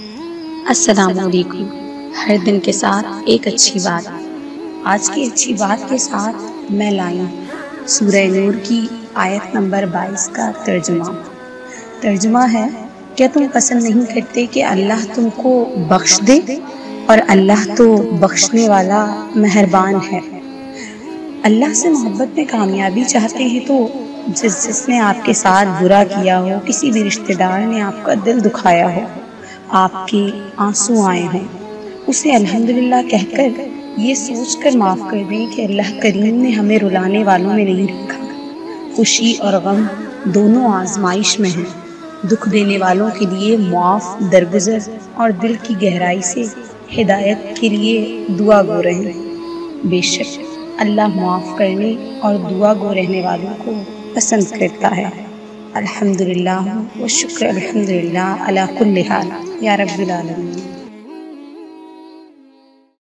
السلام علیکم۔ ہر دن کے ساتھ ایک اچھی بات۔ آج کی اچھی بات کے ساتھ میں لائی ہوں سورہ نور کی آیت نمبر 22 کا ترجمہ ہے، کیا تم پسند نہیں کرتے کہ اللہ تم کو بخش دے؟ اور اللہ تو بخشنے والا مہربان ہے۔ اللہ سے محبت میں کامیابی چاہتے ہیں تو جس نے آپ کے ساتھ برا کیا ہو، کسی بھی رشتہ دار نے آپ کا دل دکھایا ہو، آپ کے آنسو آئے ہوں، اسے الحمدللہ کہہ کر یہ سوچ کر معاف کر دیں کہ اللہ کریم نے ہمیں رلانے والوں میں نہیں رکھا۔ خوشی اور غم دونوں آزمائش میں ہیں۔ دکھ دینے والوں کے لیے معاف درگزر اور دل کی گہرائی سے ہدایت کے لیے دعا گو رہیں۔ بے شک اللہ معاف کرنے اور دعا گو رہنے والوں کو پسند کرتا ہے۔ الحمدللہ و شکر الحمدللہ علی کل حال یا رب العالمین۔